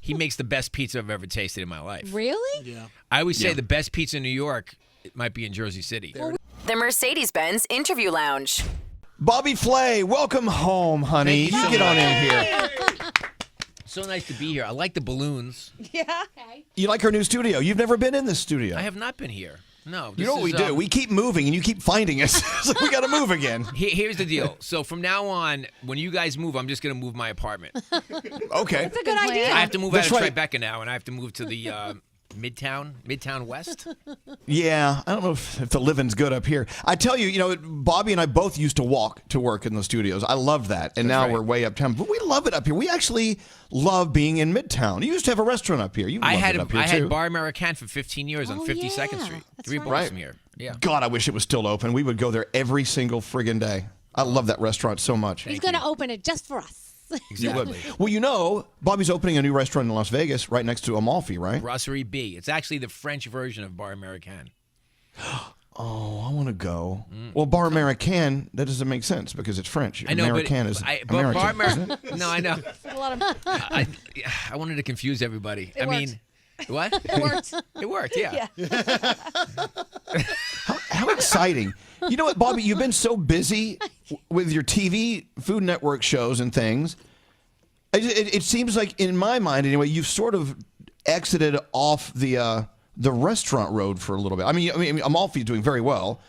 He makes the best pizza I've ever tasted in my life. Really? Yeah. I always say the best pizza in New York, it might be in Jersey City. The Mercedes-Benz Interview Lounge. Bobby Flay, welcome home, honey. Thank you You so get on much. in here. So nice to be here. I like the balloons. Yeah. Okay. You like our new studio. You've never been in this studio. I have not been here. No. You know what we do? We keep moving, and you keep finding us. So we got to move again. Here's the deal. So from now on, when you guys move, I'm just going to move my apartment. Okay. That's a good idea. I have to move That's out of right. Tribeca now, and I have to move to the Midtown West. Yeah, I don't know if the living's good up here. I tell you, Bobby and I both used to walk to work in the studios. I love that. And now right. we're way uptown. But we love it up here. We actually love being in Midtown. You used to have a restaurant up here. You I loved had it up here, I too. had Bar American for 15 years on 52nd Street. That's 3 right. blocks from here. Yeah. God, I wish it was still open. We would go there every single friggin' day. I love that restaurant so much. He's going to open it just for us. Exactly. Well, Bobby's opening a new restaurant in Las Vegas right next to Amalfi, right? Brasserie B. It's actually the French version of Bar American. Oh, I want to go. Well, Bar American, that doesn't make sense because it's French. I know, American but is Bar American. American. No, I know. A lot of I wanted to confuse everybody. It worked. What? It worked. It worked, yeah. How exciting. You know what, Bobby? You've been so busy with your TV Food Network shows and things. It seems like, in my mind anyway, you've sort of exited off the restaurant road for a little bit. I mean, Amalfi's doing very well,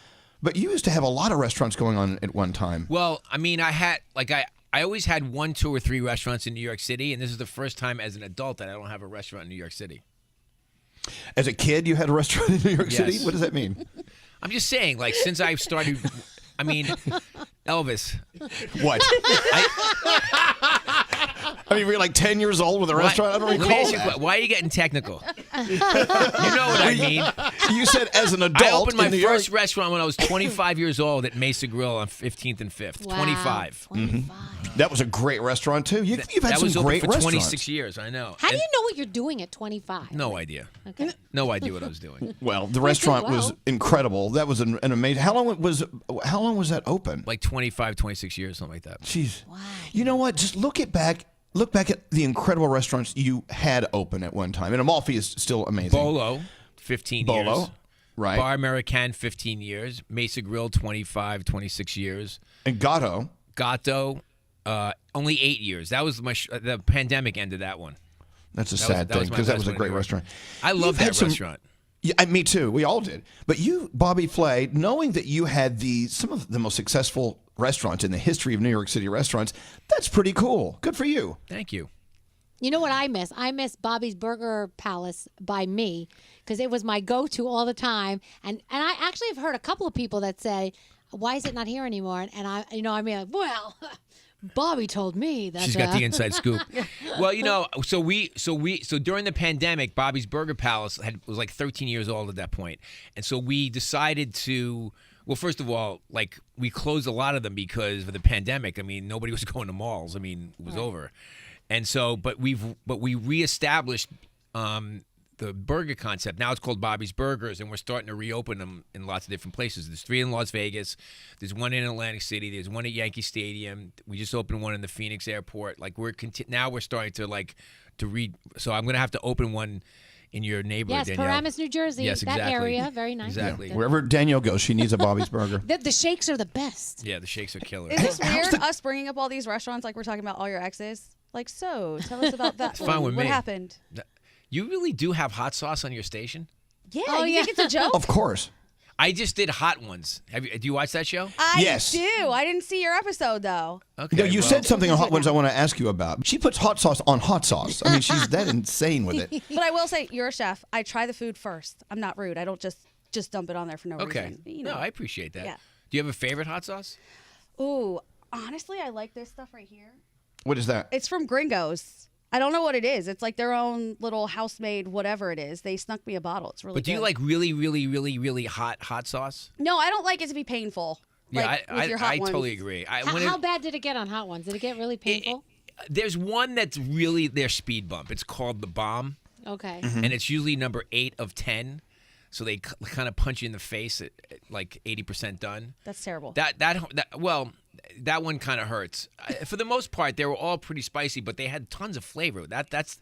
but you used to have a lot of restaurants going on at one time. Well, I mean, I always had 1, 2, or 3 restaurants in New York City, and this is the first time as an adult that I don't have a restaurant in New York City. As a kid, you had a restaurant in New York Yes. City? What does that mean? I'm just saying, like, since I've started, I mean, Elvis. What? I mean, were you like 10 years old with a restaurant? I don't Let me recall ask you, that. why are you getting technical? You know what I mean. You said as an adult I opened my in New York. first restaurant when I was 25 years old at Mesa Grill on 15th and 5th. Wow. 25. 25. That was a great restaurant, too. You've had That some was open great for restaurants. 26 years, I know. How do And you know what you're doing at 25? No idea. Okay. No idea what I was doing. Well, the restaurant was well. incredible. That was an amazing. How long was that open? Like 25, 26 years, something like that. Jeez. Wow. You know what? Just look back at the incredible restaurants you had open at one time. And Amalfi is still amazing. Bolo, 15 Bolo, years. right. Bar American, 15 years. Mesa Grill, 25, 26 years. And Gatto. Gatto, only 8 years. That was the pandemic ended that one. That's a That sad was thing my because that last was a one great anyway. restaurant. I love You've had that some- restaurant. Yeah, me too. We all did. But you, Bobby Flay, knowing that you had some of the most successful restaurants in the history of New York City restaurants, that's pretty cool. Good for you. Thank you. You know what I miss? I miss Bobby's Burger Palace by me because it was my go-to all the time. And I actually have heard a couple of people that say, "Why is it not here anymore?" And I mean, like, well, Bobby told me that. She's got the inside scoop. Well, so during the pandemic, Bobby's Burger Palace was like 13 years old at that point, and so we decided to. Well, first of all, like we closed a lot of them because of the pandemic. I mean, nobody was going to malls. I mean, it was over, and so but we reestablished the burger concept. Now it's called Bobby's Burgers, and we're starting to reopen them in lots of different places. There's 3 in Las Vegas. There's 1 in Atlantic City. There's 1 at Yankee Stadium. We just opened 1 in the Phoenix Airport. Like now we're starting to read. So I'm gonna have to open 1 in your neighborhood, Yes, Danielle. Paramus, New Jersey. Yes, That exactly. area, very nice. Exactly. Wherever Danielle goes, she needs a Bobby's Burger. The shakes are the best. Yeah, the shakes are killer. Is this How's weird, the- us bringing up all these restaurants like we're talking about all your exes? Like, so, tell us about that. It's fine with What me. happened? You really do have hot sauce on your station? Yeah, Oh, you yeah. think it's a joke? Of course. I just did Hot Ones. Do you watch that show? I Yes. do. I didn't see your episode, though. Okay. No, you well, said something on Hot Ones I want to ask you about. She puts hot sauce on hot sauce. I mean, she's that insane with it. But I will say, you're a chef. I try the food first. I'm not rude. I don't just dump it on there for no Okay. reason. You know. No, I appreciate that. Yeah. Do you have a favorite hot sauce? Ooh, honestly, I like this stuff right here. What is that? It's from Gringos. I don't know what it is. It's like their own little house-made whatever it is. They snuck me a bottle. It's really But do you good. like really, really, really, really hot sauce? No, I don't like it to be painful. Yeah, like, I with your hot ones. totally agree. How bad did it get on Hot Ones? Did it get really painful? There's one that's really their speed bump. It's called the Bomb, Okay. and it's usually number 8 of 10. So they kind of punch you in the face at like 80% done. That's terrible. Well, that one kind of hurts. For the most part, they were all pretty spicy, but they had tons of flavor. That's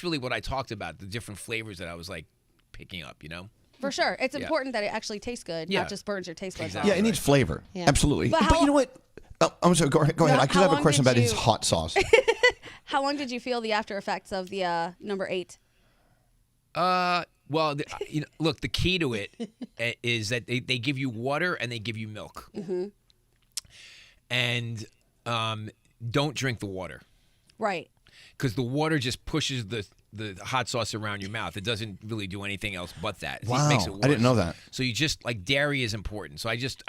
really what I talked about, the different flavors that I was like picking up, you know? For sure. It's important that it actually tastes good, Yeah. not just burns your taste buds Exactly. off. Yeah, it needs flavor. Yeah. Absolutely. But But you know what? Oh, I'm sorry. Go ahead. No, I how have a long question did about his you- hot sauce. How long did you feel the after effects of the number 8? Well, look, the key to it is that they give you water and they give you milk. Mm-hmm. And don't drink the water. Right. Because the water just pushes the hot sauce around your mouth. It doesn't really do anything else but that. It Wow, makes it worse. I didn't know that. So you just, like, dairy is important. So I just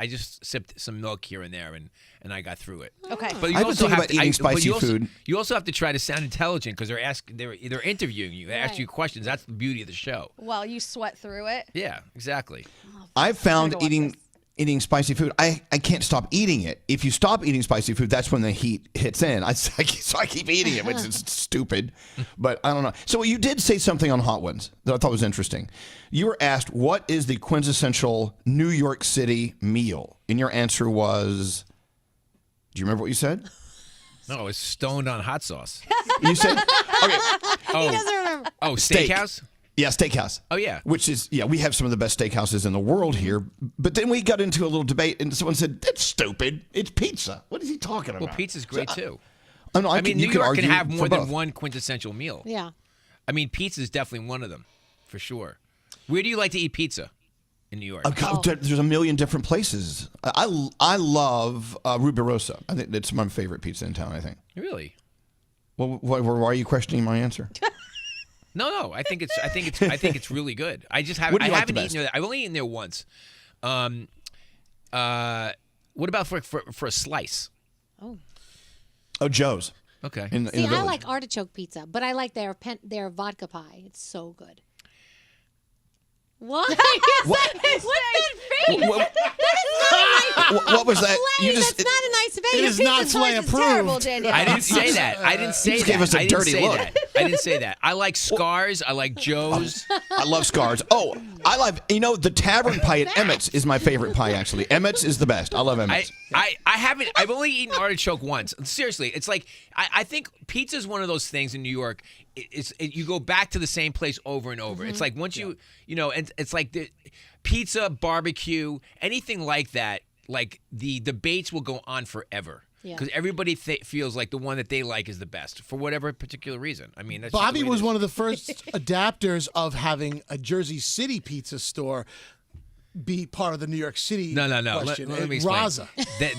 sipped some milk here and there, and I got through it. Okay. But you I've been also thinking have about to, eating but spicy you also, food. You also have to try to sound intelligent because they're interviewing you. They ask Right. you questions. That's the beauty of the show. While you sweat through it. Yeah, exactly. I've found I gotta watch eating spicy food. I can't stop eating it. If you stop eating spicy food, that's when the heat hits in. So I keep eating it, which is stupid. But I don't know. So you did say something on Hot Ones that I thought was interesting. You were asked, what is the quintessential New York City meal? And your answer was, do you remember what you said? No, it's stoned on hot sauce. You said, okay, Oh, doesn't remember. oh, Steak. steakhouse? yeah, steakhouse. Oh, yeah. Which is, we have some of the best steakhouses in the world here. But then we got into a little debate, and someone said, that's stupid. It's pizza. What is he talking about? Well, pizza's great, too. I mean, you New could York can argue have for more than both. one quintessential meal. Yeah. I mean, pizza is definitely one of them, for sure. Where do you like to eat pizza in New York? There's a million different places. I love Rubirosa. I think that's my favorite pizza in town, I think. Really? Well, why are you questioning my answer? No. I think it's really good. I just haven't. What do you like the haven't best? eaten there. I've only eaten there once. What about for a slice? Oh, Joe's. Okay. In the See, I Village. like artichoke pizza, but I like their vodka pie. It's so good. What? What's that face? What was that? Flay, that's not a nice face. It is not Flay It's terrible, approved. Danielle. I didn't say that. I didn't say just that. gave us a I didn't dirty say look. that. I didn't say that. I like Scars. I like Joe's. I love Scars. Oh, I love, the tavern pie at Emmett's is my favorite pie, actually. Emmett's is the best. I love Emmett's. I haven't. I've only eaten artichoke once. Seriously, it's like I think pizza is one of those things in New York. You go back to the same place over and over. It's like once and it's like the pizza, barbecue, anything like that. Like the debates will go on forever. Yeah. Because everybody feels like the one that they like is the best for whatever particular reason. I mean, that's just Bobby the way it was is. one of the first adapters of having a Jersey City pizza store be part of the New York City No. question. Let me explain. Raza.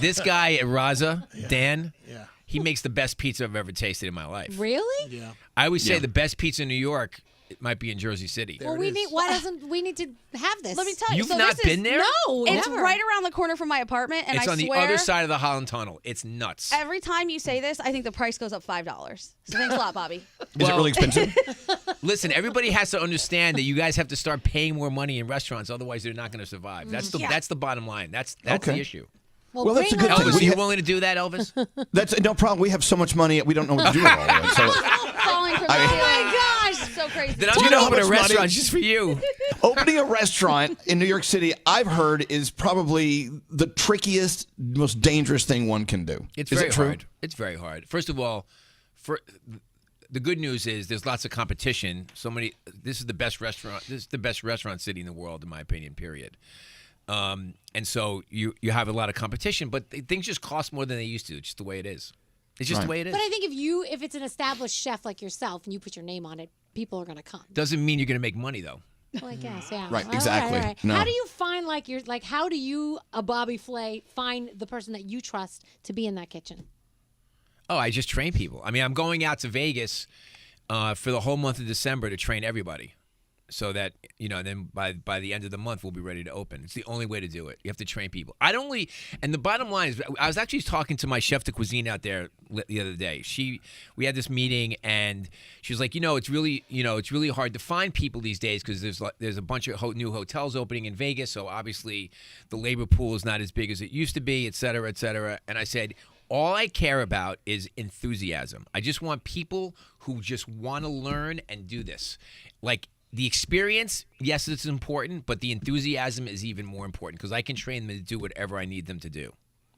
This guy at Raza, Dan, Yeah. he makes the best pizza I've ever tasted in my life. Really? Yeah. I always say the best pizza in New York it might be in Jersey City. Well, why doesn't we need to have this? Let me tell you. You've so not this been is, there? No, It's never. right around the corner from my apartment, and It's I on the swear, other side of the Holland Tunnel. It's nuts. every time you say this, I think the price goes up $5. So thanks a lot, Bobby. Is it really expensive? Listen, everybody has to understand that you guys have to start paying more money in restaurants, otherwise they're not going to survive. That's the bottom line. That's Okay. the issue. Well, that's a bring good her thing. on. Elvis, We are you ha- willing to do that, Elvis? That's no problem. We have so much money, we don't know what to do with all of it. So Falling from the I- ceiling. Oh my gosh. So crazy. Then I'm Do you going to know open how a much restaurant money- just for you. opening a restaurant in New York City, I've heard, is probably the trickiest, most dangerous thing one can do. It's is very it true? hard. It's very hard. First of all, the good news is there's lots of competition. This is the best restaurant. This is the best restaurant city in the world, in my opinion. Period. And so you have a lot of competition, but things just cost more than they used to. It's just the way it is. It's just the way it is. But I think if it's an established chef like yourself and you put your name on it, people are going to come. Doesn't mean you're going to make money though. Well, I guess, yeah. Right, All exactly. all right. No. How do you find how do you, a Bobby Flay, find the person that you trust to be in that kitchen? Oh, I just train people. I mean, I'm going out to Vegas for the whole month of December to train everybody, so that then by the end of the month we'll be ready to open. It's the only way to do it. You have to train people. And the bottom line is, I was actually talking to my chef de cuisine out there the other day. We had this meeting, and she was like, it's really hard to find people these days because there's a bunch of new hotels opening in Vegas, so obviously the labor pool is not as big as it used to be, et cetera, et cetera. And I said, all I care about is enthusiasm. I just want people who just want to learn and do this. Like, the experience, yes, it's important, but the enthusiasm is even more important because I can train them to do whatever I need them to do.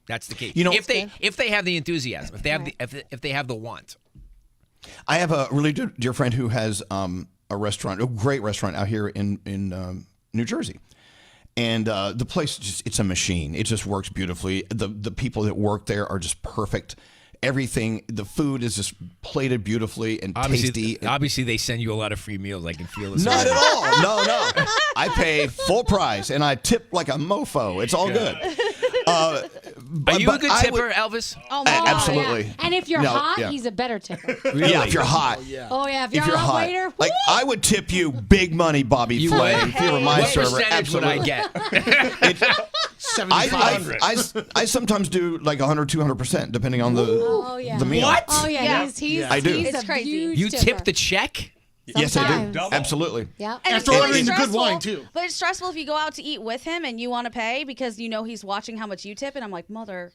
That's the key. You know, if they have the enthusiasm, if they have if they have the want. I have a really dear friend who has a restaurant, a great restaurant out here in New Jersey. And the place, it's a machine. It just works beautifully. The people that work there are just perfect. Everything, the food is just plated beautifully and tasty. Obviously, they send you a lot of free meals. I can feel it. Not at all. No. I pay full price, and I tip like a mofo. It's all good. Are you a good tipper, Elvis? Oh my God. Absolutely. Yeah. And if you're hot, he's a better tipper. Really? Yeah, if you're hot. Oh, yeah. If you're a hot waiter, like I would tip you big money, Bobby Flay, if you were my What server. percentage would I Absolutely. get? 7,500. I sometimes do like 100, 200%, depending on the meal. What? Oh, yeah. Yeah. He's I do. He's It's a crazy. huge You tipper. tip the check? Yes, I do. Sometimes. Absolutely. Yeah. And After it's ordering the good stressful, wine, too. But it's stressful if you go out to eat with him and you want to pay because you know he's watching how much you tip, and I'm like, mother.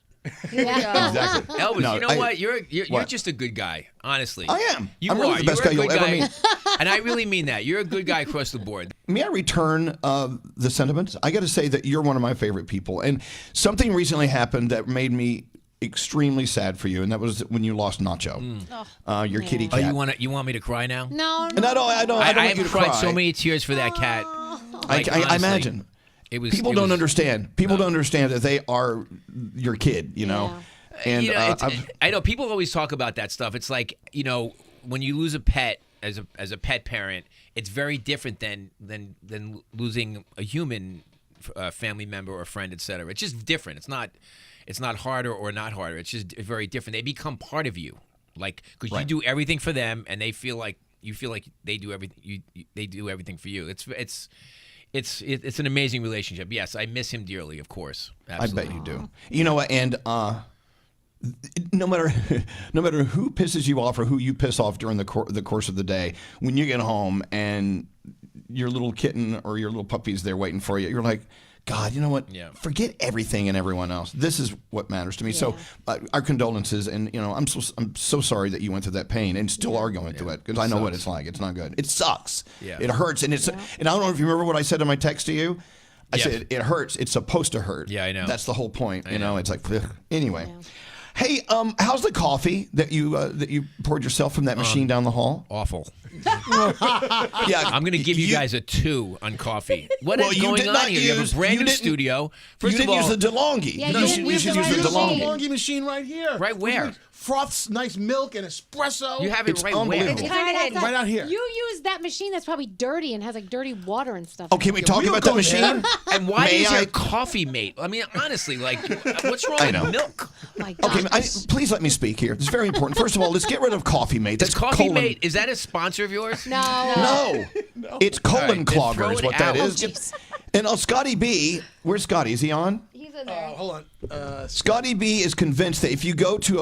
Yeah. Exactly. Elvis, No, you know what? You're What? just a good guy, honestly. I am. You I'm really are. the best You're a guy you'll good ever meet. And I really mean that. You're a good guy across the board. May I return the sentiments? I got to say that you're one of my favorite people. And something recently happened that made me extremely sad for you, and that was when you lost Nacho, your kitty Oh, cat. you want me to cry now? No, And I don't I want have you to cried cry. so many tears for that cat. Like, I honestly, imagine. People it don't was- understand. People don't understand that they are your kid, you know. Yeah. And You know, I've- I know people always talk about that stuff. It's like, when you lose a pet as a pet parent, it's very different than losing a human family member or friend, etc. It's just different. It's not harder or not harder. It's just very different. They become part of you, like because you do everything for them, and they feel like they do everything. They do everything for you. It's an amazing relationship. Yes, I miss him dearly, of course. Absolutely. I bet you do. You know what? And no matter who pisses you off or who you piss off during the course of the day, when you get home and your little kitten or your little puppy's there waiting for you, you're like, God, you know what? Yeah. Forget everything and everyone else. This is what matters to me. So, our condolences, and I'm so sorry that you went through that pain and still are going through it because I know what it's like. It's not good. It sucks. Yeah. It hurts, and and I don't know if you remember what I said in my text to you. I Yeah. said it hurts. It's supposed to hurt. Yeah, I know. That's the whole point. You know. know, it's like ugh. Anyway. Hey, how's the coffee that you poured yourself from that machine down the hall? Awful. Yeah, I'm going to give you guys a 2 on coffee. What is Well, you going did on not here? You have use- a brand you new didn't- studio. you First of didn't all, use the DeLonghi. Yeah, you you should didn't use use the the right DeLonghi. machine. DeLonghi machine right here. Right where? Froths nice milk and espresso. you have it It's right where? unbelievable. It's kind of hidden. Right out here. You use that machine that's probably dirty and has like dirty water and stuff. Oh, can we talk we'll about go that machine? there. And why May is your I- coffee mate? I mean, honestly, like, what's wrong I with know. milk? Oh my God. Okay, please let me speak here. It's very important. First of all, let's get rid of Coffee Mate. Does That's Coffee colon. Mate, is that a sponsor of yours? No. No, it's colon All right, then clogger throw is it what that out. is. Oh, jeez. And Scotty B, where's Scotty? Is he on? He's in there. Hold on. Scotty B is convinced that if you go to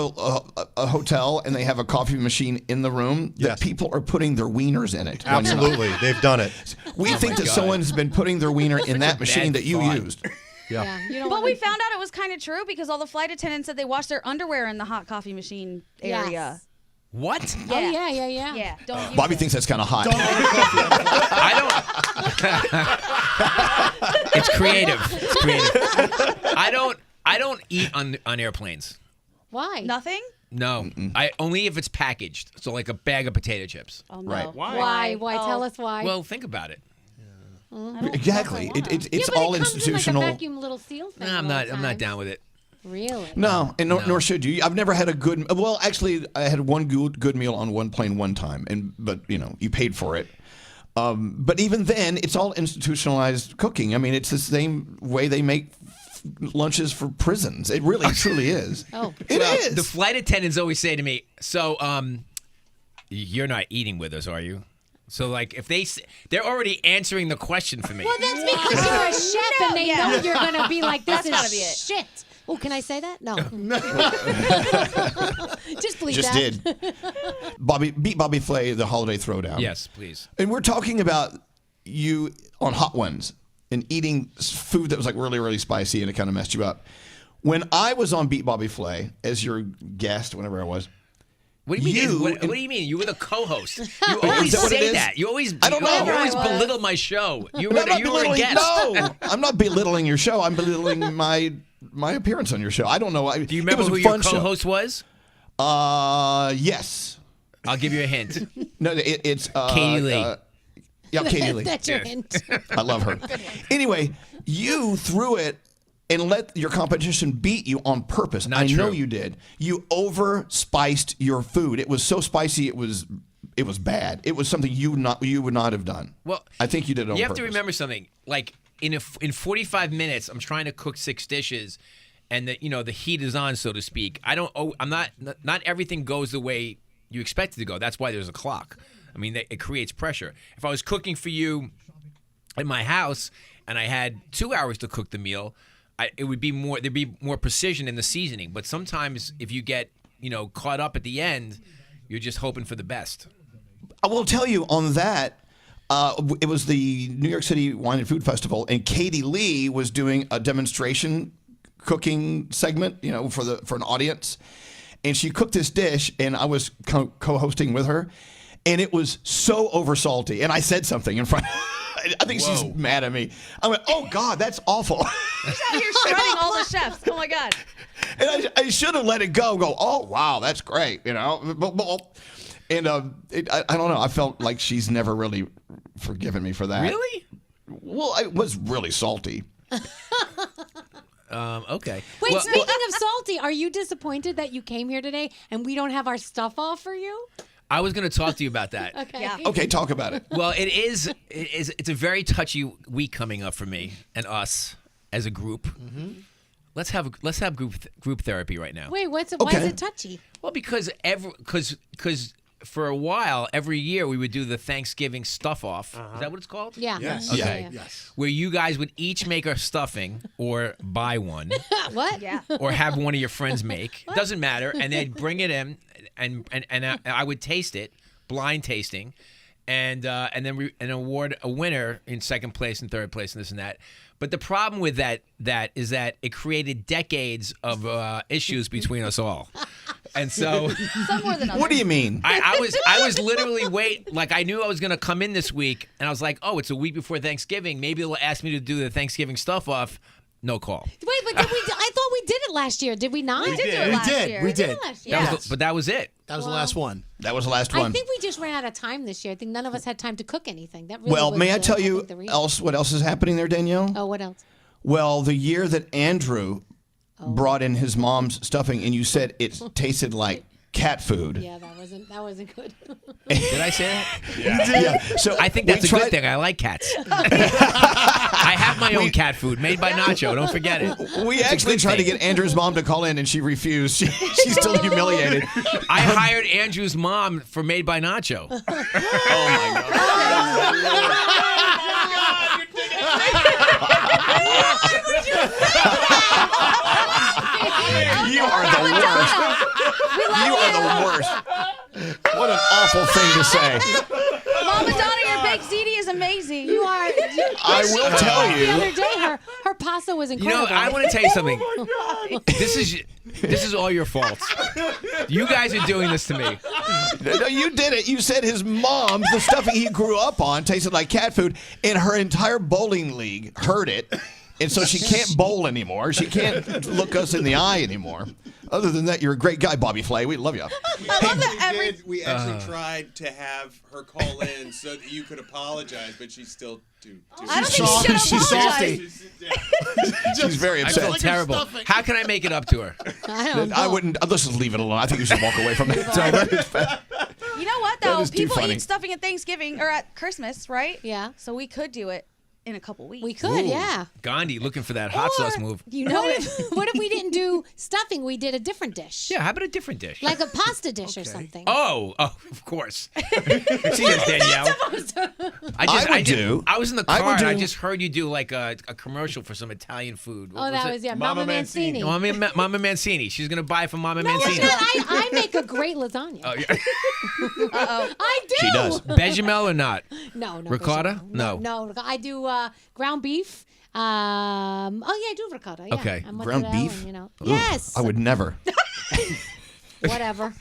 a hotel and they have a coffee machine in the room, that Yes. people are putting their wieners in it. Absolutely, they've done it. We think that God. someone's been putting their wiener in that machine bad that you thought. used. Yeah. You don't But want we to- found out it was kind of true because all the flight attendants said they washed their underwear in the hot coffee machine area. Yes. What? Oh yeah, yeah, yeah. Yeah. Don't use Bobby it. thinks that's kind of hot. I don't. It's creative. It's creative. I don't eat on airplanes. Why? Nothing? No, I only if it's packaged. So like a bag of potato chips. Oh, no. Right. Why? Why? Oh. Tell us why. Well, think about it. Exactly. It's yeah, but all it comes institutional. in like a vacuum little seal thing. No, I'm all not. the I'm not time. down with it. Really? No, and nor should you. I've never had a good. Well, actually, I had one good meal on one plane one time, but you paid for it. But even then, it's all institutionalized cooking. I mean, it's the same way they make lunches for prisons. It really, truly is. Oh. It is. The flight attendants always say to me, "So, you're not eating with us, are you?" So, like, if they're already answering the question for me. Well, that's because you're a chef and they Yeah. know you're gonna be like, "This That's gotta be is it. shit." Oh, can I say that? No. Just bleep Just that. did. Beat Bobby Flay, the holiday throwdown. Yes, please. And we're talking about you on hot ones and eating food that was like really, really spicy and it kind of messed you up. When I was on Beat Bobby Flay as your guest, whenever I was, What do you mean? You What and- do you mean? You were the co-host. You Is always that what it say is? that. You always. I don't know. You always Whatever I was. belittle my show. You I'm were not you were a belittling. guest. No, I'm not belittling your show. I'm belittling my my appearance on your show. I don't know. Do you remember it was who a your fun show. co-host was? Yes. I'll give you a hint. No, it's Katie Lee. Yeah, Katie Lee. That's your hint. I love her. Anyway, you threw it and let your competition beat you on purpose. Not I know true. you did. You over-spiced your food. It was so spicy, it was bad. It was something you would not have done. Well, I think you did it on You have purpose. to remember something. Like in 45 minutes, I'm trying to cook 6 dishes, and the heat is on, so to speak. Not everything goes the way you expect it to go. That's why there's a clock. I mean, it creates pressure. If I was cooking for you at my house and I had 2 hours to cook the meal, there'd be more precision in the seasoning. But sometimes if you get caught up at the end, you're just hoping for the best. I will tell you on that. It was the New York City Wine and Food Festival, and Katie Lee was doing a demonstration cooking segment, for an audience, and she cooked this dish, and I was co-hosting with her, and it was so over salty, and I said something in front. I think she's mad at me. I went, "Oh God, that's awful." She's out here shredding all the chefs. Oh my God. And I should have let it go. "Oh wow, that's great," And I don't know. I felt like she's never really forgiven me for that. Really? Well, it was really salty. Okay. Wait, speaking of salty, are you disappointed that you came here today and we don't have our stuff off for you? I was going to talk to you about that. Okay. Yeah. Okay, talk about it. Well, it's a very touchy week coming up for me and us as a group. Mm-hmm. Let's have group therapy right now. Wait, why is it touchy? Well, because for a while, every year we would do the Thanksgiving stuff off. Is that what it's called? Yeah. Yes. Okay. Yes. Where you guys would each make a stuffing or buy one. What? Yeah. Or have one of your friends make. Doesn't matter. And they'd bring it in, and I would taste it, blind tasting, and then award a winner in second place and third place and this and that. But the problem with that is that it created decades of issues between us all. And so, Some more than others. What do you mean? I was literally I knew I was going to come in this week, and I was like, oh, it's a week before Thanksgiving. Maybe they'll ask me to do the Thanksgiving stuff off. No call. Wait, but I thought we did it last year. Did we not? We did do it last year. We did. But that was it. That was the last one. That was the last one. I think we just ran out of time this year. I think none of us had time to cook anything. That really Well, was may I the- tell think you the reason. what else is happening there, Danielle? Oh, what else? Well, the year that Andrew brought in his mom's stuffing, and you said it tasted like cat food. Yeah, that wasn't good. Did I say that? Yeah. So I think that's we a good tried- thing. I like cats. I have my own cat food made by Nacho. Don't forget it. We It's a actually good tried to thing. get Andrew's mom to call in, and she refused. She's still humiliated. I hired Andrew's mom for Made by Nacho. You are the worst. You are the worst. What an awful thing to say. Mama Donna, your baked ziti is amazing. You are. I will tell The you. other day, her pasta was You incredible. know, I want to tell you something. This is all your fault. You guys are doing this to me. No, you did it. You said his mom, the stuffing he grew up on, tasted like cat food, and her entire bowling league heard it. And so she can't bowl anymore. She can't look us in the eye anymore. Other than that, you're a great guy, Bobby Flay. We love you. I love that We actually tried to have her call in so that you could apologize, but she's still too. I don't think she should She's salty. apologize. She's very I upset. feel terrible. How can I make it up to her? I don't know. I wouldn't. Let's just leave it alone. I think you should walk away from it. You know what, though? is too People funny. eat stuffing at Thanksgiving or at Christmas, right? Yeah. So we could do it in a couple weeks. We could, yeah. Gandhi looking for that hot sauce move. You know, what if we didn't do stuffing? We did a different dish. Yeah, how about a different dish? Like a pasta dish or something. Oh, of course. See this, Danielle. I would do. I was in the I car would and I do- just heard you do like a commercial for some Italian food. What Oh, that was, yeah, Mama Mancini. No, Mama Mancini. She's gonna buy from Mama No, Mancini. it's not. I make a great lasagna. Oh, yeah. I do. She does. Bechamel or not? No, no. Ricotta? bechamel. No. No, I do ground beef. Oh yeah, I do ricotta. Yeah. Okay. And Ground mozzarella beef? and, Ooh, Yes. I would never. Whatever.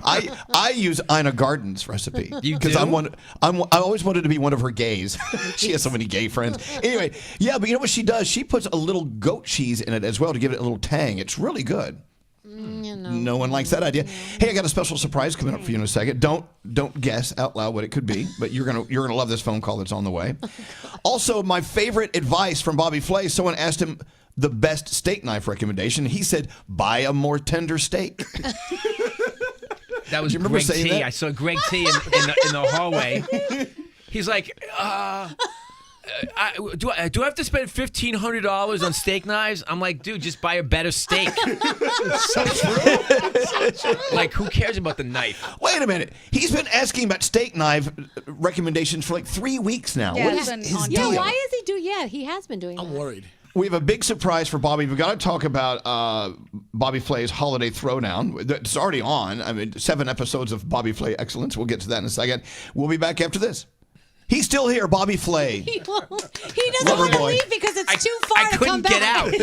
I use Ina Garten's recipe You because do? I always wanted to be one of her gays. She has so many gay friends. Anyway, yeah, but you know what she does? She puts a little goat cheese in it as well to give it a little tang. It's really good. No one likes that idea. Hey, I got a special surprise coming up for you in a second. Don't guess out loud what it could be, but you're gonna love this phone call that's on the way. Also, my favorite advice from Bobby Flay. Someone asked him the best steak knife recommendation. He said, "Buy a more tender steak." That was remember Greg saying T. that? I saw Greg T. in the hallway. He's like, do I have to spend $1,500 on steak knives? I'm like, dude, just buy a better steak. So true. Like, who cares about the knife? Wait a minute. He's been asking about steak knife recommendations for like 3 weeks now. Yeah, What it's is been his on- deal? Yeah, why is he doing? Yeah, he has been doing that. I'm worried. We have a big surprise for Bobby. We've got to talk about Bobby Flay's Holiday Throwdown. It's already on. I mean, 7 episodes of Bobby Flay excellence. We'll get to that in a second. We'll be back after this. He's still here, Bobby Flay. He doesn't Lover want to boy. leave because it's too far I to come couldn't get back. out.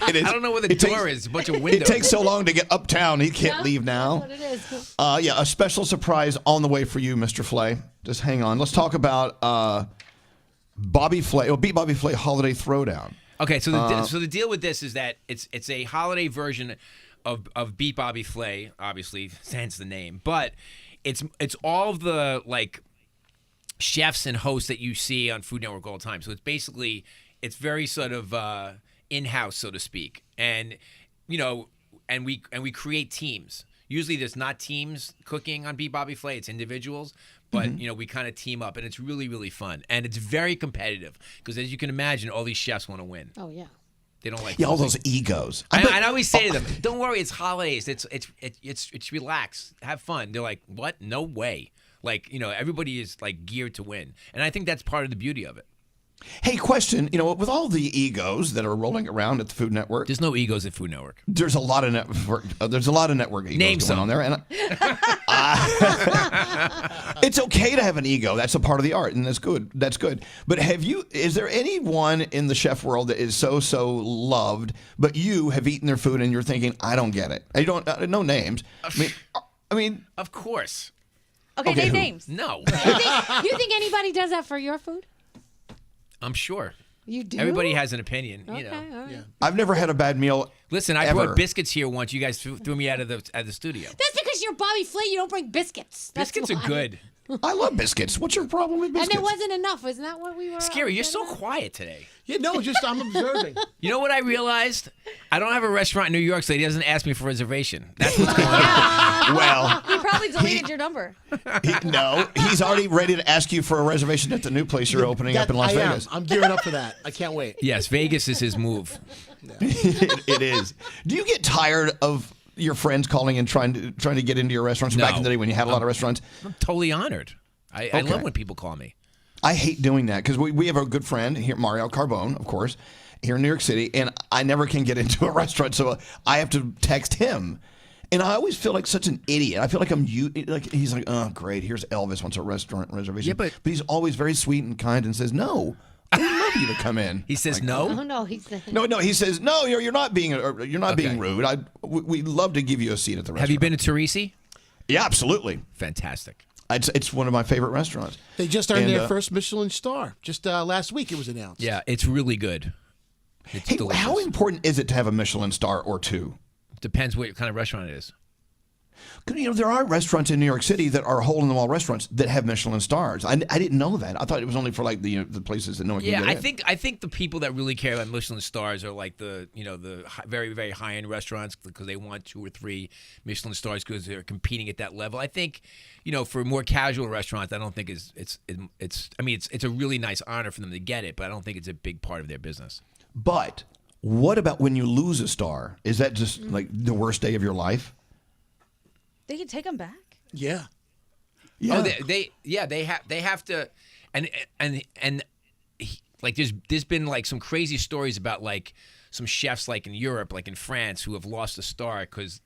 It is. I don't know where the door is. A bunch of windows. It takes so long to get uptown. He can't leave now. That's what it is. Yeah, a special surprise on the way for you, Mr. Flay. Just hang on. Let's talk about Bobby Flay. Oh, Beat Bobby Flay Holiday Throwdown. Okay, so the deal with this is that it's a holiday version of Beat Bobby Flay, obviously, hence the name. But it's all of the like chefs and hosts that you see on Food Network all the time. So it's very sort of in-house, so to speak. And and we create teams. Usually there's not teams cooking on Beat Bobby Flay, it's individuals. But, we kind of team up, and it's really, really fun. And it's very competitive because, as you can imagine, all these chefs want to win. Oh yeah. They don't like Yeah, all losing. those egos. And I always say to them, "Don't worry, it's holidays. It's relax, have fun." They're like, "What? No way!" Like everybody is like geared to win, and I think that's part of the beauty of it. Hey, question. With all the egos that are rolling around at the Food Network, There's no egos at Food Network. there's a lot of network. There's a lot of network egos Name going some. on there, and it's okay to have an ego. That's a part of the art, and that's good. That's good. But is there anyone in the chef world that is so loved, but you have eaten their food and you're thinking, I don't get it. I don't. No names. I mean, Of course, Okay, Okay, name who? names. no. You think anybody does that for your food? I'm sure You do. everybody has an opinion. Okay, all right. I've never had a bad meal. Listen, I Ever. brought biscuits here once. You guys threw me out of the studio. That's because you're Bobby Flay. You don't bring biscuits. That's Biscuits are why. good. I love biscuits. What's your problem with And biscuits? it wasn't enough. Isn't that what we were? Scary, you're so upset about? quiet today. Yeah, no, just I'm observing. You know what I realized? I don't have a restaurant in New York, so he doesn't ask me for a reservation. That's what's going on. Well, He probably deleted your number. no, he's already ready to ask you for a reservation at the new place you're opening up in Las Vegas. I'm gearing up for that. I can't wait. Yes, Vegas is his move. It is. Do you get tired of your friends calling and trying to get into your restaurants back in the day when you had a lot of restaurants? I'm totally honored. I Okay. love when people call me. I hate doing that because we have a good friend here, Mario Carbone, of course, here in New York City, and I never can get into a restaurant, so I have to text him. And I always feel like such an idiot. I feel like he's like, oh, great, here's Elvis wants a restaurant reservation. Yeah, but he's always very sweet and kind and says, no, I would love you to come in. He says Oh no. no, he said. No, he says, no, you're not being rude. We'd love to give you a seat at the restaurant. Have you been to Teresi? Yeah, absolutely. Fantastic. It's one of my favorite restaurants. They just earned And, their first Michelin star. Just last week it was announced. Yeah, it's really good. It's Hey, delicious. how important is it to have a Michelin star or two? Depends what kind of restaurant it is. 'Cause, there are restaurants in New York City that are hole-in-the-wall restaurants that have Michelin stars. I didn't know that. I thought it was only for like the places that no one can Yeah, get in. I think the people that really care about Michelin stars are like the very, very high-end restaurants because they want 2 or 3 Michelin stars because they're competing at that level. I think, for more casual restaurants, I don't think it's a really nice honor for them to get it, but I don't think it's a big part of their business. But what about when you lose a star? Is that just like the worst day of your life? They can take them back. Yeah. Yeah. Oh, they have to, and like there's been like some crazy stories about like some chefs like in Europe, like in France, who have lost a star because,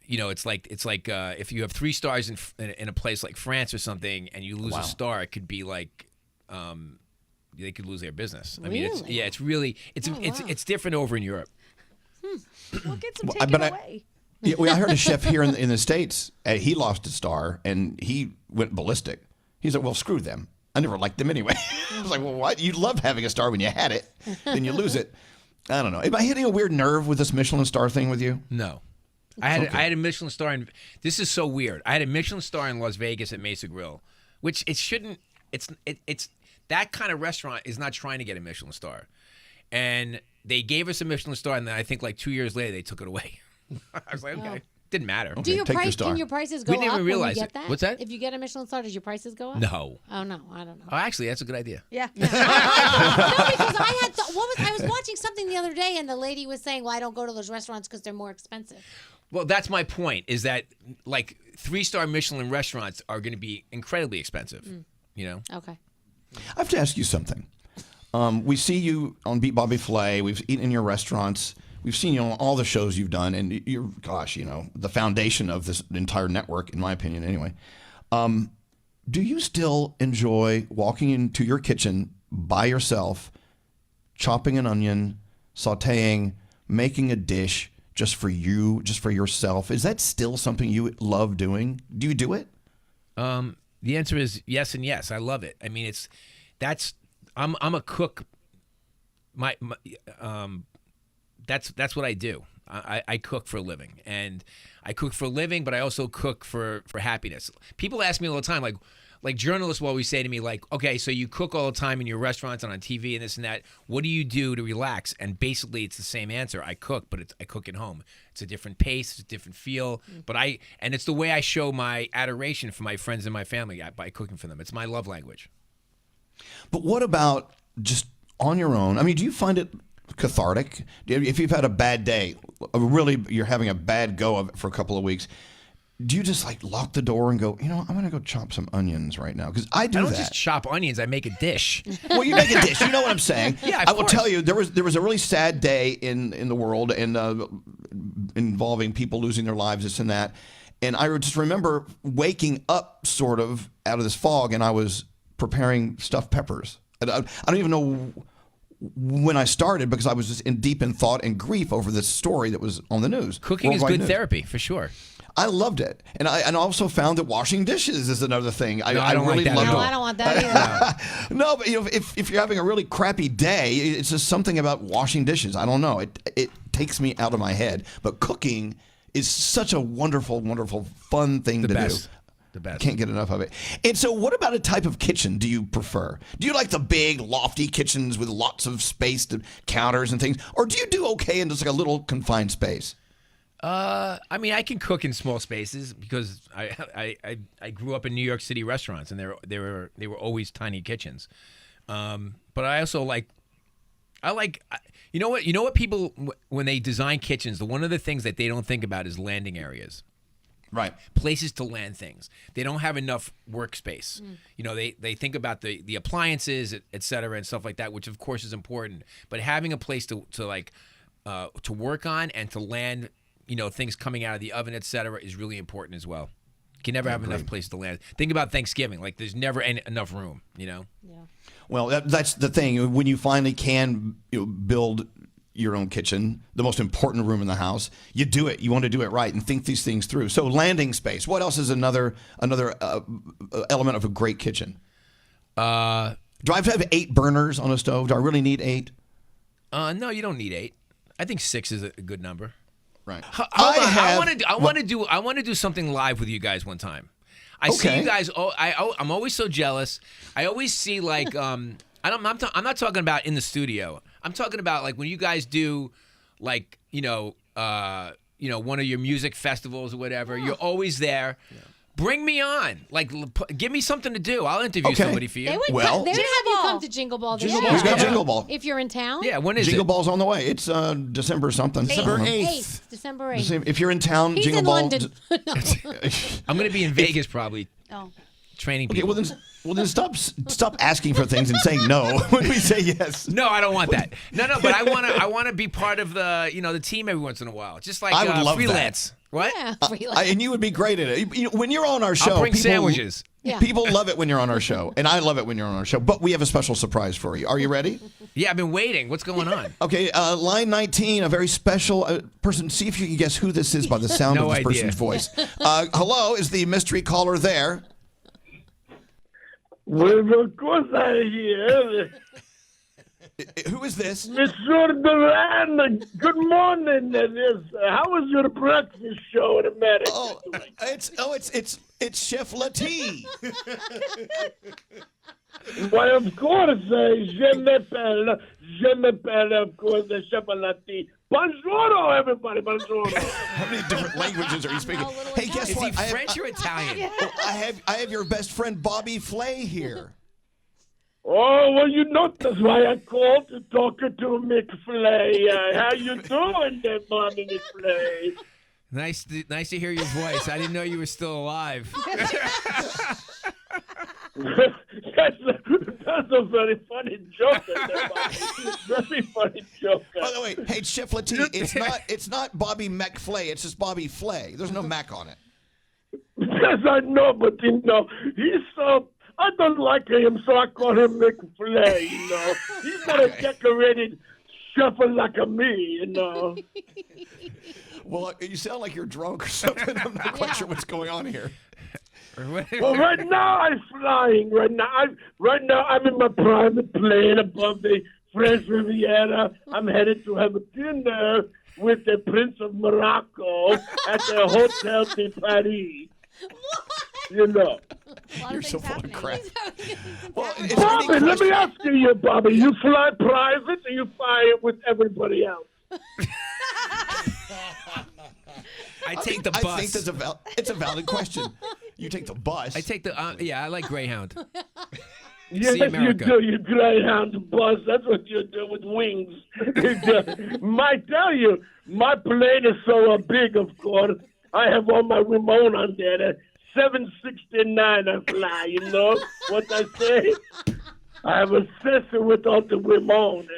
it's like if you have 3 stars in a place like France or something, and you lose a star, it could be like, they could lose their business. I mean, it's really it's different over in Europe. We'll get some Well, taken away. I heard a chef here in the States, he lost a star, and he went ballistic. He's like, well, screw them. I never liked them anyway. I was like, well, what? You love having a star when you had it, then you lose it. I don't know. Am I hitting a weird nerve with this Michelin star thing with you? No. I had a Michelin star, and this is so weird. I had a Michelin star in Las Vegas at Mesa Grill, which it shouldn't. It's that kind of restaurant is not trying to get a Michelin star, and they gave us a Michelin star, and then I think like 2 years later they took it away. I was like, okay, didn't matter. Do your take your price? star. Can your prices go We didn't up even when you realize get it. that? What's that? If you get a Michelin star, does your prices go up? No. Oh no, I don't know. Oh, actually, that's a good idea. Yeah. No, because I was watching something the other day, and the lady was saying, "Well, I don't go to those restaurants because they're more expensive." Well, that's my point. Is that like 3-star Michelin restaurants are going to be incredibly expensive. You know. Okay. I have to ask you something. We see you on Beat Bobby Flay. We've eaten in your restaurants. We've seen you on all the shows you've done, and you're, the foundation of this entire network, in my opinion, anyway. Do you still enjoy walking into your kitchen by yourself, chopping an onion, sautéing, making a dish just for you, just for yourself? Is that still something you love doing? Do you do it? The answer is yes and yes. I love it. I mean, I'm a cook. That's what I do. I cook for a living, and I cook for a living, but I also cook for happiness. People ask me all the time, like journalists will always say to me, like, okay, so you cook all the time in your restaurants and on TV and this and that. What do you do to relax? And basically, it's the same answer. I cook, but I cook at home. It's a different pace, it's a different feel, and it's the way I show my adoration for my friends and my family by cooking for them. It's my love language. But what about just on your own? I mean, do you find it cathartic? If you've had a bad day, really you're having a bad go of it for a couple of weeks, do you just like lock the door and go, I'm going to go chop some onions right now? Because I don't just chop onions. I make a dish. Well, you make a dish. You know what I'm saying? Yeah, I will tell you, there was a really sad day in the world and involving people losing their lives, this and that. And I just remember waking up sort of out of this fog, and I was preparing stuffed peppers. I don't even know when I started because I was just deep in thought and grief over this story that was on the news. Cooking is good therapy, for sure. I loved it. And I also found that washing dishes is another thing. I don't really like that loved at No, all. I don't want that either. No, but if you're having a really crappy day, it's just something about washing dishes. I don't know. It takes me out of my head. But cooking is such a wonderful, wonderful, fun thing to do. The best. Can't get enough of it. And so what about a type of kitchen do you prefer? Do you like the big, lofty kitchens with lots of space to counters and things? Or do you do okay in just like a little confined space? I mean, I can cook in small spaces because I grew up in New York City restaurants, and they were always tiny kitchens. But I also like you know what people, when they design kitchens, one of the things that they don't think about is landing areas. Right. Places to land things. They don't have enough workspace. They think about the appliances, et cetera, and stuff like that, which of course is important. But having a place to work on and to land, things coming out of the oven, et cetera, is really important as well. You can never have enough place to land. Think about Thanksgiving. Like, there's never enough room, Yeah. Well, that's the thing. When you finally can build your own kitchen, the most important room in the house, you do it. You want to do it right and think these things through. So landing space. What else is another element of a great kitchen? Do I have to have 8 burners on a stove? Do I really need 8? No, you don't need 8. I think 6 is a good number. Right. I want to do something live with you guys one time. I see you guys. I'm always so jealous. I always see like I'm not talking about in the studio. I'm talking about like when you guys do like one of your music festivals or whatever. You're always there. Yeah. Bring me on. Like, give me something to do. I'll interview somebody for you. They would have you come to Jingle Ball this year. We've got Jingle Ball. If you're in town. Yeah, when is Jingle it? Ball's on the way. It's December something. December 8th. December 8th. If you're in town, He's Jingle in Ball. London. I'm going to be in Vegas probably. Oh. Training Okay, people. well then stop asking for things and saying no when we say yes. No, I don't want that. No, but I want to be part of the the team every once in a while. Just like I would love freelance. that. What? Yeah, freelance. And you would be great at it. When you're on our show, I'll bring people, sandwiches. Yeah. People love it when you're on our show, and I love it when you're on our show. But we have a special surprise for you. Are you ready? Yeah, I've been waiting. What's going on? Okay, line 19, a very special person. See if you can guess who this is by the sound No of this idea. person's voice. Hello, is the mystery caller there? Well, of course I hear. Who is this? Mr. Duran, good morning. How was your breakfast show in America? It's Chef Latif. Why, of course, je m'appelle, of course, Chef Latif. Bonjour, everybody, bonjour. How many different languages are you speaking? Hey, guess Is what? he French or Italian? I have your best friend Bobby Flay here. Oh, well, that's why I called to talk to McFlay. How you doing there, Bobby McFlay? Nice to hear your voice. I didn't know you were still alive. That's a very funny joke. Very funny joke. By the way, hey, Chef Latif, it's not Bobby McFlay. It's just Bobby Flay. There's no Mac on it. Yes, I know, but he's so. I don't like him, so I call him McFlay. He's not a decorated chef like me. Well, you sound like you're drunk or something. I'm not quite sure what's going on here. Well, right now I'm flying. Right now I'm in my private plane above the French Riviera. I'm headed to have a dinner with the Prince of Morocco at the Hotel de Paris. You're so full of crap. Well, Bobby, let me ask you, Bobby. You fly private or you fly with everybody else? I take the bus. I think it's a valid question. You take the bus. I take the I like Greyhound. Yes, See America. you do. You Greyhound bus. That's what you do with wings. Might tell you, my plane is so big, of course. I have all my remote on there. 769 I fly, what I say? I have a sister with all the women.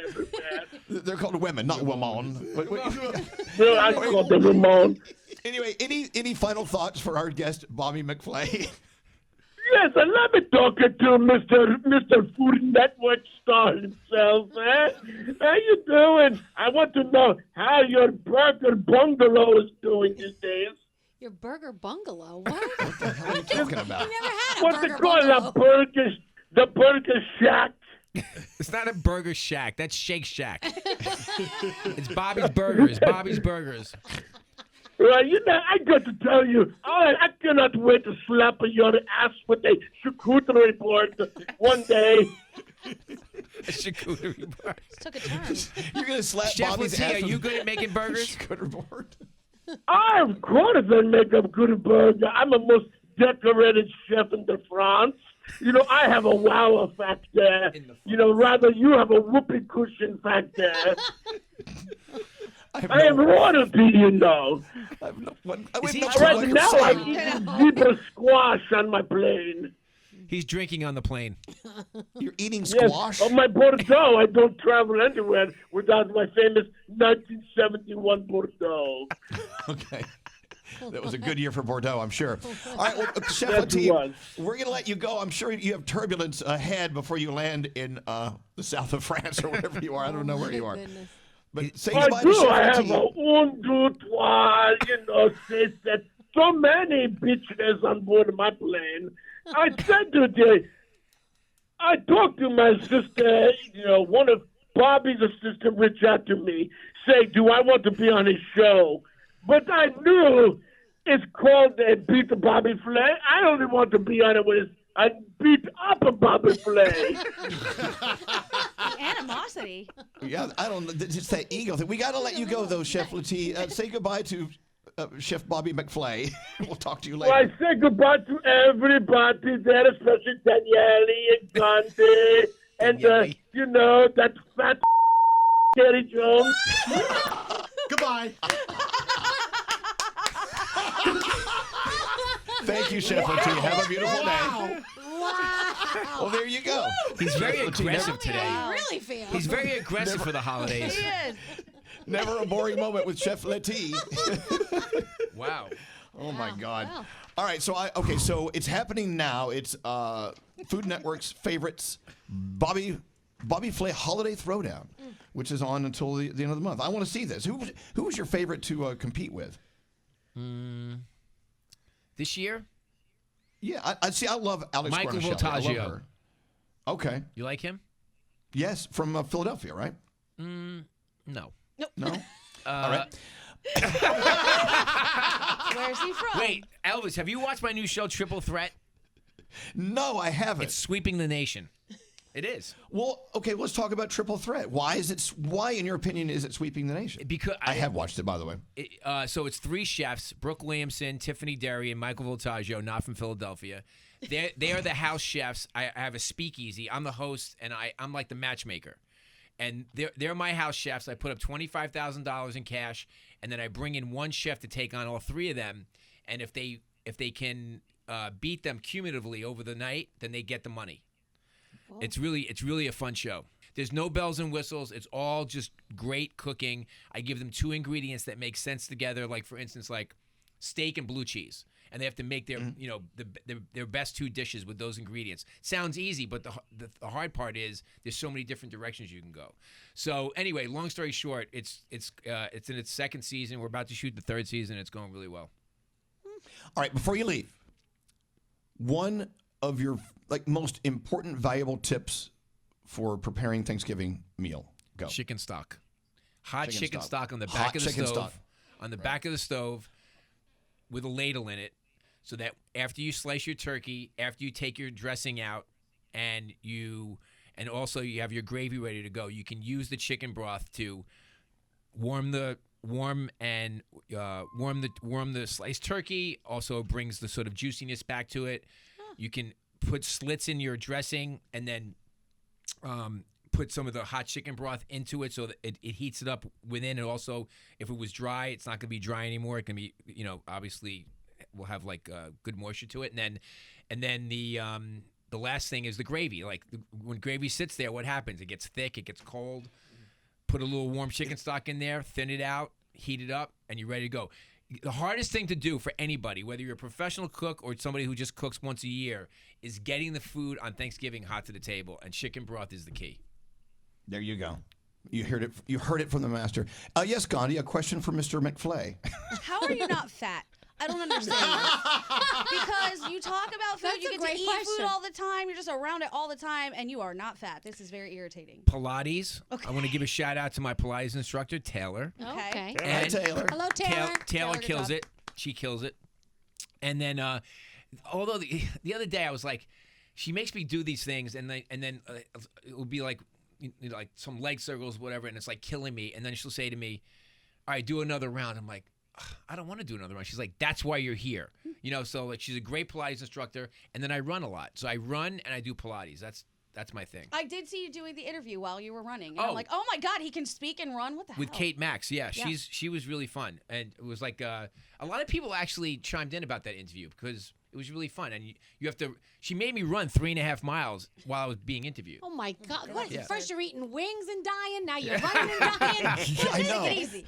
They're called women, not women. No, I call them women. Anyway, any final thoughts for our guest, Bobby McFlay? Yes, and let me talk to Mr. Food Network star himself. How you doing? I want to know how your burger bungalow is doing these days. Your burger bungalow? What? What the hell are you talking about? You never had a What's burger it called? bungalow. The Burger Shack. It's not a burger shack. That's Shake Shack. It's Bobby's Burgers. Bobby's Burgers. Well, I got to tell you, I cannot wait to slap your ass with a charcuterie board one day. A charcuterie board. Took a turn. You're going to slap Chef Bobby's Latif, ass are with you good at making burgers? charcuterie board? I, of course, I make a good burger. I'm a most decorated chef in the France. I have a wow effect there. Rather you have a whoopee cushion factor. I am royalty, I have no one. Right now, I'm eating zebra squash on my plane. He's drinking on the plane. You're eating Yes, squash? on my Bordeaux. I don't travel anywhere without my famous 1971 Bordeaux. Okay. That was a good year for Bordeaux, I'm sure. All right, well, Chef Yes, it Latif, was. we're going to let you go. I'm sure you have turbulence ahead before you land in the south of France or wherever you are. I don't know where you are. Goodness. But say I goodbye to do. Chef I have Latif. a un, deux, trois, says that so many bitches on board my plane. I said today, I talked to my sister, one of Bobby's assistants reached out to me, say, do I want to be on his show? But I knew it's called Beat the Bobby Flay. I only want to be on it with I beat up a Bobby Flay. The animosity. Yeah, I don't know. It's that ego thing. We got to let you go, though, Chef Latif. Say goodbye to Chef Bobby McFlay. We'll talk to you later. Well, I say goodbye to everybody there, especially Danielle and Gandhi, and, that fat Terry Jones. Goodbye. Thank you, Chef Latif. Have a beautiful day. Wow. Well, there you go. He's very Chef Latif, aggressive today. I really feel. He's very aggressive for the holidays. He is. Never a boring moment with Chef Latif. Wow. Oh, my God. Wow. All right, so so it's happening now. It's Food Network's favorites, Bobby Flay Holiday Throwdown, which is on until the end of the month. I want to see this. Who was your favorite to compete with? This year? Yeah, I see. I love Alex Michael Guarnaschelli. I love Voltaggio. her. Okay. You like him? Yes, from Philadelphia, right? No. No. All right. Where's he from? Wait, Elvis, have you watched my new show, Triple Threat? No, I haven't. It's sweeping the nation. It is. Well, okay, let's talk about Triple Threat. Why, in your opinion, is it sweeping the nation? Because I have watched it, by the way. So it's 3 chefs, Brooke Williamson, Tiffany Derry, and Michael Voltaggio, not from Philadelphia. They are the house chefs. I have a speakeasy. I'm the host, and I'm like the matchmaker. And they're my house chefs. I put up $25,000 in cash, and then I bring in one chef to take on all 3 of them. And if they can beat them cumulatively over the night, then they get the money. Whoa. It's really a fun show. There's no bells and whistles. It's all just great cooking. I give them 2 ingredients that make sense together. Like for instance, like steak and blue cheese, and they have to make their their best 2 dishes with those ingredients. Sounds easy, but the hard part is there's so many different directions you can go. So anyway, long story short, it's in its 2nd season. We're about to shoot the 3rd season. It's going really well. All right, before you leave, one of your most important, valuable tips for preparing Thanksgiving meal. Go. Chicken stock. Hot chicken stock on the back of the stove. On the back of the stove with a ladle in it, so that after you slice your turkey, after you take your dressing out, and also you have your gravy ready to go, you can use the chicken broth to warm the sliced turkey. Also brings the sort of juiciness back to it. You can put slits in your dressing and then put some of the hot chicken broth into it so that it heats it up within. And also, if it was dry, it's not going to be dry anymore. It can be, obviously will have good moisture to it. And then the last thing is the gravy. When gravy sits there, what happens? It gets thick, it gets cold. Put a little warm chicken stock in there, thin it out, heat it up, and you're ready to go. The hardest thing to do for anybody, whether you're a professional cook or somebody who just cooks once a year, is getting the food on Thanksgiving hot to the table, and chicken broth is the key. There you go. You heard it. You heard it from the master. Yes, Gandhi. A question for Mr. McFlay. How are you not fat? I don't understand. Because you talk about food, you get to eat food all the time, you're just around it all the time, and you are not fat. This is very irritating. Pilates. Okay. I want to give a shout out to my Pilates instructor, Taylor. Okay. Hi, Taylor. Hello, Taylor. Taylor kills it. She kills it. And then, although the other day I was like, she makes me do these things, and then it will be like some leg circles, whatever, and it's like killing me. And then she'll say to me, "All right, do another round." I'm like, I don't want to do another round. She's like, that's why you're here. So she's a great Pilates instructor. And then I run a lot. So I run and I do Pilates. That's my thing. I did see you doing the interview while you were running. And I'm like, oh my God, he can speak and run? What the hell? With Kate Max, yeah. She was really fun. And it was like a lot of people actually chimed in about that interview because it was really fun. And you have to, she made me run 3.5 miles while I was being interviewed. Oh my God. What is it? First you're eating wings and dying, now you're running and dying. I know. Take it easy.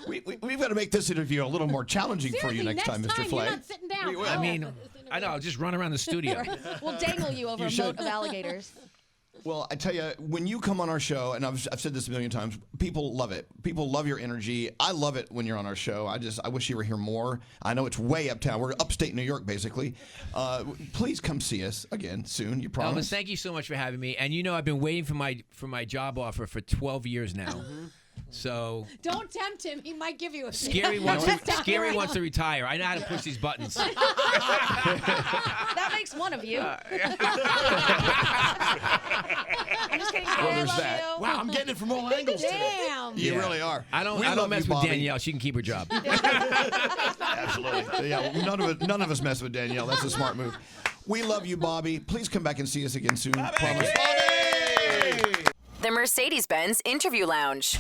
We've got to make this interview a little more challenging for you next time, Mr. Flay. You're not sitting down. I mean, I know. I'll just run around the studio. We'll dangle you over a moat of alligators. Well, I tell you, when you come on our show, and I've said this a million times, people love it. People love your energy. I love it when you're on our show. I wish you were here more. I know it's way uptown. We're upstate New York, basically. Please come see us again soon. You promise? Elvis, thank you so much for having me. And I've been waiting for my job offer for 12ve years now. So don't tempt him. He might give you a Scary wants to retire. I know how to push these buttons. That makes one of you. I'm just kidding. Well, there's that. You. Wow, I'm getting it from all angles today. Damn. You really are. I don't mess with Danielle. She can keep her job. Absolutely. Yeah, none of us mess with Danielle. That's a smart move. We love you, Bobby. Please come back and see us again soon. Bobby! Promise. The Mercedes-Benz Interview Lounge.